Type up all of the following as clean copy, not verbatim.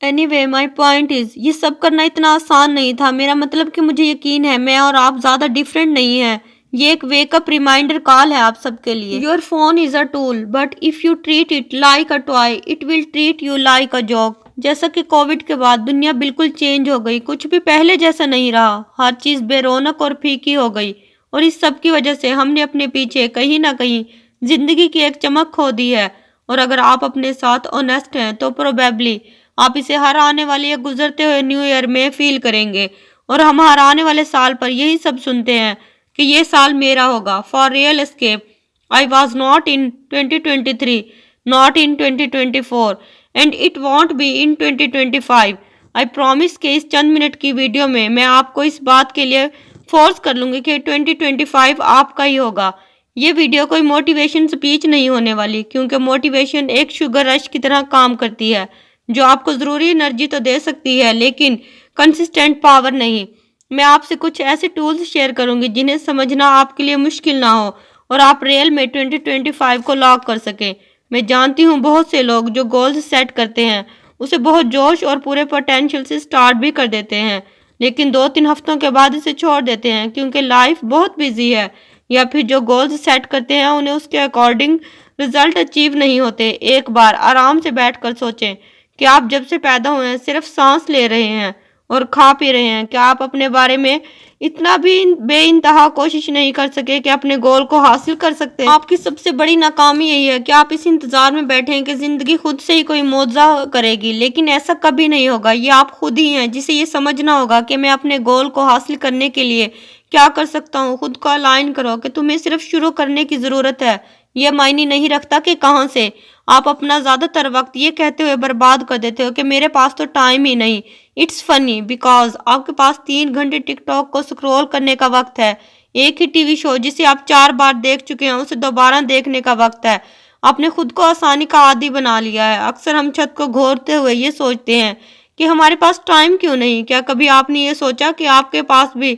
Anyway my point is, ये सब करना इतना आसान नहीं था। मेरा मतलब कि मुझे यकीन है मैं और आप ज्यादा डिफरेंट नहीं है। ये एक वेकअप रिमाइंडर कॉल है आप सबके लिए। Your phone is a tool but if you treat it like a toy it will treat you like a joke. जैसा कि कोविड के बाद दुनिया बिल्कुल चेंज हो गई, कुछ भी पहले जैसा नहीं रहा, हर चीज बेरौनक और फीकी हो गई। और इस सब की वजह से हमने अपने पीछे कहीं ना कहीं जिंदगी की एक चमक खो दी है। और अगर आप अपने साथ ऑनेस्ट हैं तो प्रोबेबली आप इसे हर आने वाले या गुजरते हुए न्यू ईयर में फील करेंगे। और हम हर आने वाले साल पर यही सब सुनते हैं कि ये साल मेरा होगा। For real escape I was not in 2023, not in 2024 and it won't be in 2025। I promise के इस चंद मिनट की वीडियो में मैं आपको इस बात के लिए फोर्स कर लूंगी कि 2025 आपका ही होगा। ये वीडियो कोई मोटिवेशन स्पीच नहीं होने वाली, क्योंकि मोटिवेशन एक शुगर रश की तरह काम करती है जो आपको ज़रूरी एनर्जी तो दे सकती है लेकिन कंसिस्टेंट पावर नहीं। मैं आपसे कुछ ऐसे टूल्स शेयर करूंगी जिन्हें समझना आपके लिए मुश्किल ना हो और आप रियल में 2025 को लॉक कर सकें। मैं जानती हूँ बहुत से लोग जो गोल्स सेट करते हैं उसे बहुत जोश और पूरे पोटेंशियल से स्टार्ट भी कर देते हैं, लेकिन 2-3 हफ्तों के बाद इसे छोड़ देते हैं क्योंकि लाइफ बहुत बिजी है, या फिर जो गोल्स सेट करते हैं उन्हें उसके अकॉर्डिंग रिजल्ट अचीव नहीं होते। एक बार आराम से बैठकर सोचें कि आप जब से पैदा हुए हैं सिर्फ सांस ले रहे हैं और खा पी रहे हैं। क्या आप अपने बारे में इतना भी बेइंतहा कोशिश नहीं कर सके कि अपने गोल को हासिल कर सकते हैं? आपकी सबसे बड़ी नाकामी यही है कि आप इस इंतजार में बैठे हैं कि जिंदगी खुद से ही कोई मौजा करेगी, लेकिन ऐसा कभी नहीं होगा। ये आप खुद ही हैं जिसे ये समझना होगा कि मैं अपने गोल को हासिल करने के लिए क्या कर सकता हूँ। खुद को अलाइन करो कि तुम्हें सिर्फ शुरू करने की जरूरत है। यह मायने नहीं रखता कि कहाँ से। आप अपना ज्यादातर वक्त ये कहते हुए बर्बाद कर देते हो कि मेरे पास तो टाइम ही नहीं। इट्स फनी बिकॉज आपके पास 3 घंटे टिकटॉक को स्क्रॉल करने का वक्त है। एक ही टीवी शो जिसे आप 4 बार देख चुके हैं उसे दोबारा देखने का वक्त है। आपने खुद को आसानी का आदी बना लिया है। अक्सर हम छत को घोरते हुए ये सोचते हैं कि हमारे पास टाइम क्यों नहीं। क्या कभी आपने ये सोचा कि आपके पास भी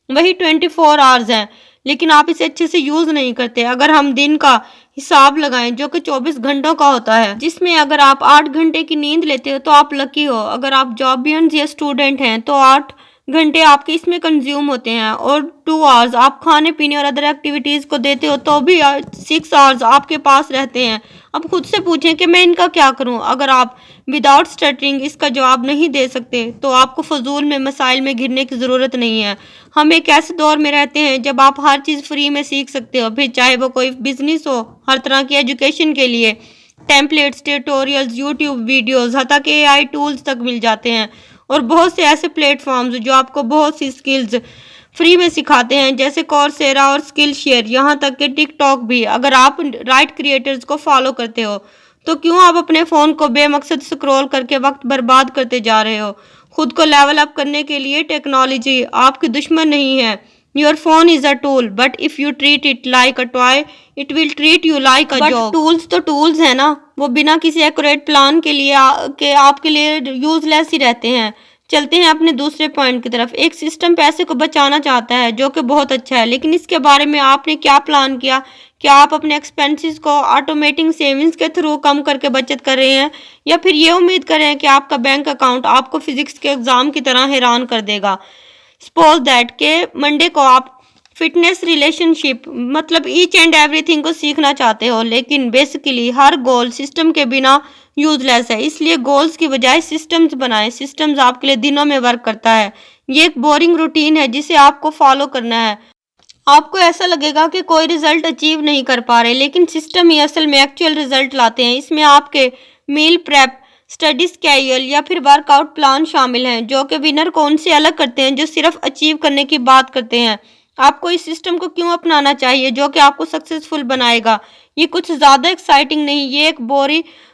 वही 24 आवर्स हैं, लेकिन आप इसे अच्छे से यूज नहीं करते? अगर हम दिन का हिसाब लगाएं जो कि 24 घंटों का होता है, जिसमें अगर आप 8 घंटे की नींद लेते हो तो आप लकी हो। अगर आप जॉबियंस या स्टूडेंट हैं तो 8 घंटे आपके इसमें कंज्यूम होते हैं और 2 आवर्स आप खाने पीने और अदर एक्टिविटीज को देते हो तो भी 6 आवर्स आपके पास रहते हैं। अब खुद से पूछें कि मैं इनका क्या करूं। अगर आप विदाउट स्टटरिंग इसका जवाब नहीं दे सकते तो आपको फजूल में मसाइल में घिरने की ज़रूरत नहीं है। हम एक ऐसे दौर में रहते हैं जब आप हर चीज़ फ्री में सीख सकते हो, फिर चाहे वो कोई बिजनेस हो, हर तरह की एजुकेशन के लिए टेम्पलेट्स, ट्यूटोरियल्स, यूट्यूब वीडियोस, हत्ता के एआई टूल्स तक मिल जाते हैं। और बहुत से ऐसे प्लेटफॉर्म्स जो आपको बहुत सी स्किल्स फ्री में सिखाते हैं जैसे कॉर्सेरा और स्किल शेयर, यहाँ तक कि टिकटॉक भी। अगर आप राइट क्रिएटर्स को फॉलो करते हो तो क्यों आप अपने फ़ोन को बेमकसद स्क्रॉल करके वक्त बर्बाद करते जा रहे हो? खुद को लेवल अप करने के लिए टेक्नोलॉजी आपकी दुश्मन नहीं है। Your phone is a tool but if you treat it like a toy it will treat you like a job. Tools तो टूल्स है ना, वो बिना किसी एक्यूरेट प्लान के लिए के आपके लिए यूजलेस ही रहते हैं। चलते हैं अपने दूसरे पॉइंट की तरफ। एक सिस्टम पैसे को बचाना चाहता है जो कि बहुत अच्छा है, लेकिन इसके बारे में आपने क्या प्लान किया? क्या आप अपने एक्सपेंसेस को ऑटोमेटिंग सेविंग्स के थ्रू कम करके बचत कर रहे हैं, या फिर ये उम्मीद कर रहे हैं कि आपका बैंक अकाउंट आपको फिजिक्स के एग्जाम की तरह हैरान कर देगा? सपोज दैट के मंडे को आप फिटनेस, रिलेशनशिप, मतलब ईच एंड एवरीथिंग को सीखना चाहते हो, लेकिन बेसिकली हर गोल सिस्टम के बिना यूजलेस है। इसलिए गोल्स की बजाय सिस्टम्स बनाएं। सिस्टम्स आपके लिए दिनों में वर्क करता है। ये एक बोरिंग रूटीन है जिसे आपको फॉलो करना है। आपको ऐसा लगेगा कि कोई रिजल्ट अचीव नहीं कर पा रहे, लेकिन सिस्टम ही असल में एक्चुअल रिजल्ट लाते हैं। इसमें आपके मील प्रेप, स्टडी स्केड्यूल या फिर वर्कआउट प्लान शामिल हैं जो कि विनर को उनसे अलग करते हैं जो सिर्फ अचीव करने की बात करते हैं। आपको इस सिस्टम को क्यों अपनाना चाहिए जो कि आपको सक्सेसफुल बनाएगा? ये कुछ ज़्यादा एक्साइटिंग नहीं, ये एक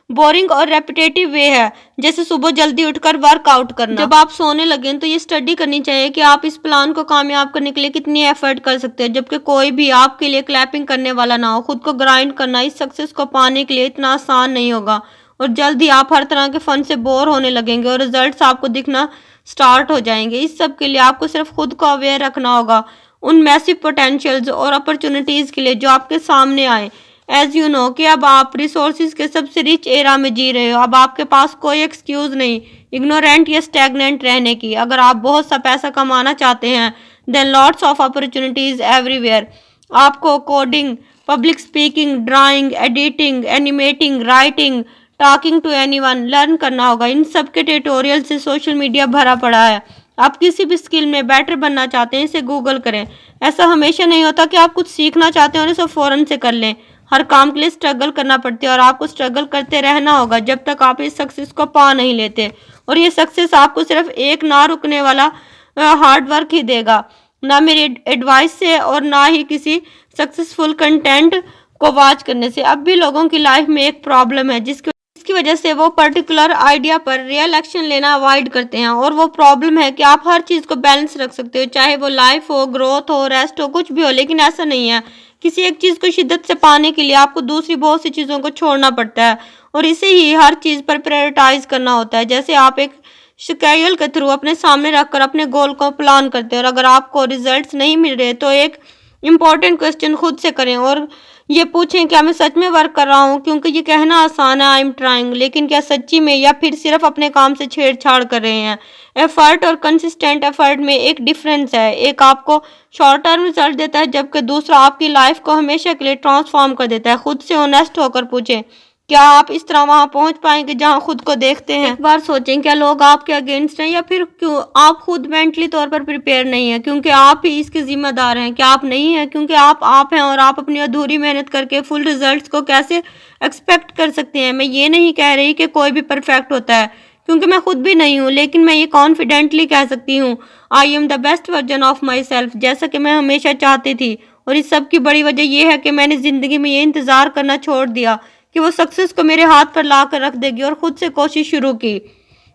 बोरिंग और रेपिटेटिव वे है, जैसे सुबह जल्दी उठकर वर्कआउट करना। जब आप सोने लगें तो ये स्टडी करनी चाहिए कि आप इस प्लान को कामयाब करने के लिए कितनी एफर्ट कर सकते हैं, जबकि कोई भी आपके लिए क्लैपिंग करने वाला ना हो। खुद को ग्राइंड करना इस सक्सेस को पाने के लिए इतना आसान नहीं होगा और जल्द ही आप हर तरह के फन से बोर होने लगेंगे और रिजल्ट्स आपको दिखना स्टार्ट हो जाएंगे। इस सब के लिए आपको सिर्फ खुद को अवेयर रखना होगा उन मैसिव पोटेंशियल्स और अपॉर्चुनिटीज़ के लिए जो आपके सामने आए। एज यू नो कि अब आप रिसोर्सेज के सबसे रिच एरा में जी रहे हो। अब आपके पास कोई एक्सक्यूज नहीं इग्नोरेंट या स्टैग्नेंट रहने की। अगर आप बहुत सा पैसा कमाना चाहते हैं then lots of opportunities everywhere. आपको coding, public speaking, drawing, editing, animating, writing, talking to anyone learn करना होगा। इन सब के ट्यूटोरियल से सोशल मीडिया भरा पड़ा है। आप किसी भी स्किल में बेटर बनना चाहते हैं इसे गूगल करें। ऐसा हमेशा नहीं होता कि आप कुछ सीखना चाहते हैं और इसे फ़ौरन से कर लें। हर काम के लिए स्ट्रगल करना पड़ती है और आपको स्ट्रगल करते रहना होगा जब तक आप इस सक्सेस को पा नहीं लेते। और ये सक्सेस आपको सिर्फ एक ना रुकने वाला हार्ड वर्क ही देगा, ना मेरी एडवाइस से और ना ही किसी सक्सेसफुल कंटेंट को वॉच करने से। अब भी लोगों की लाइफ में एक प्रॉब्लम है जिसकी वजह से वो पर्टिकुलर आइडिया पर रियल एक्शन लेना अवॉइड करते हैं। और वो प्रॉब्लम है कि आप हर चीज़ को बैलेंस रख सकते हो, चाहे वो लाइफ हो, ग्रोथ हो, रेस्ट हो, कुछ भी हो, लेकिन ऐसा नहीं है। किसी एक चीज़ को शिद्दत से पाने के लिए आपको दूसरी बहुत सी चीज़ों को छोड़ना पड़ता है और इसे ही हर चीज़ पर प्रायोरिटाइज करना होता है। जैसे आप एक शेड्यूल के थ्रू अपने सामने रखकर अपने गोल को प्लान करते हैं और अगर आपको रिजल्ट्स नहीं मिल रहे तो एक इम्पॉर्टेंट क्वेश्चन खुद से करें और ये पूछें क्या मैं सच में वर्क कर रहा हूँ, क्योंकि ये कहना आसान है आई एम ट्राइंग, लेकिन क्या सच्ची में या फिर सिर्फ अपने काम से छेड़छाड़ कर रहे हैं। एफर्ट और कंसिस्टेंट एफर्ट में एक डिफरेंस है। एक आपको शॉर्ट टर्म रिजल्ट देता है जबकि दूसरा आपकी लाइफ को हमेशा के लिए ट्रांसफॉर्म कर देता है। खुद से ऑनेस्ट होकर पूछें क्या आप इस तरह वहां पहुंच पाएंगे जहां खुद को देखते हैं। एक बार सोचें क्या लोग आपके अगेंस्ट हैं या फिर क्यों आप खुद मेंटली तौर पर प्रिपेयर नहीं है क्योंकि आप ही इसके जिम्मेदार हैं। क्या आप नहीं हैं क्योंकि आप हैं और आप अपनी अधूरी मेहनत करके फुल रिजल्ट्स को कैसे एक्सपेक्ट कर सकते हैं। मैं ये नहीं कह रही कि कोई भी परफेक्ट होता है क्योंकि मैं खुद भी नहीं हूँ, लेकिन मैं ये कॉन्फिडेंटली कह सकती हूँ I am the best version of my self, जैसा कि मैं हमेशा चाहती थी। और इस सब की बड़ी वजह यह है कि मैंने ज़िंदगी में ये इंतज़ार करना छोड़ दिया कि वो सक्सेस को मेरे हाथ पर ला कर रख देगी और खुद से कोशिश शुरू की।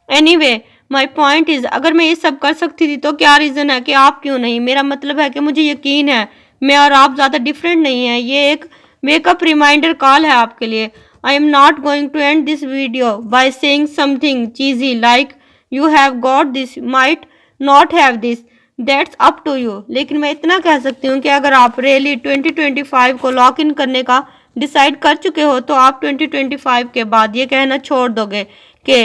एनीवे माई पॉइंट इज़ अगर मैं ये सब कर सकती थी तो क्या रीज़न है कि आप क्यों नहीं। मेरा मतलब है कि मुझे यकीन है मैं और आप ज़्यादा डिफरेंट नहीं है। ये एक वेकअप रिमाइंडर कॉल है आपके लिए। I am not going to end this video by saying something cheesy like you have got this, might not have this, that's up to you. लेकिन मैं इतना कह सकती हूँ कि अगर आप रियली 2025 को लॉक इन करने का डिसाइड कर चुके हो तो आप 2025 के बाद ये कहना छोड़ दोगे कि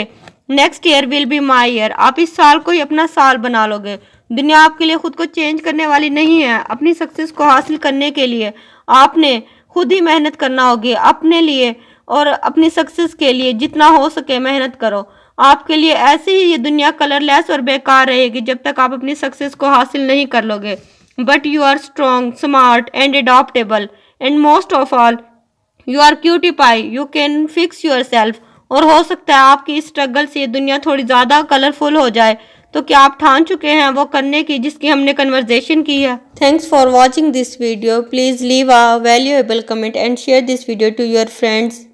next year will be my year. आप इस साल को ही अपना साल बना लोगे। दुनिया आपके लिए खुद को चेंज करने वाली नहीं है। अपनी सक्सेस को हासिल करने के लिए आपने खुद ही मेहनत करना होगी। अपने लिए और अपनी सक्सेस के लिए जितना हो सके मेहनत करो। आपके लिए ऐसे ही ये दुनिया कलरलेस और बेकार रहेगी जब तक आप अपनी सक्सेस को हासिल नहीं कर लोगे। But you are strong, smart and adaptable and most of all you are cutie pie, you can fix your self. और हो सकता है आपकी इस स्ट्रगल से ये दुनिया थोड़ी ज़्यादा कलरफुल हो जाए। तो क्या आप ठान चुके हैं वो करने की जिसकी हमने कन्वर्सेशन की है। Thanks for watching this video. Please leave a valuable comment and share this video to your friends.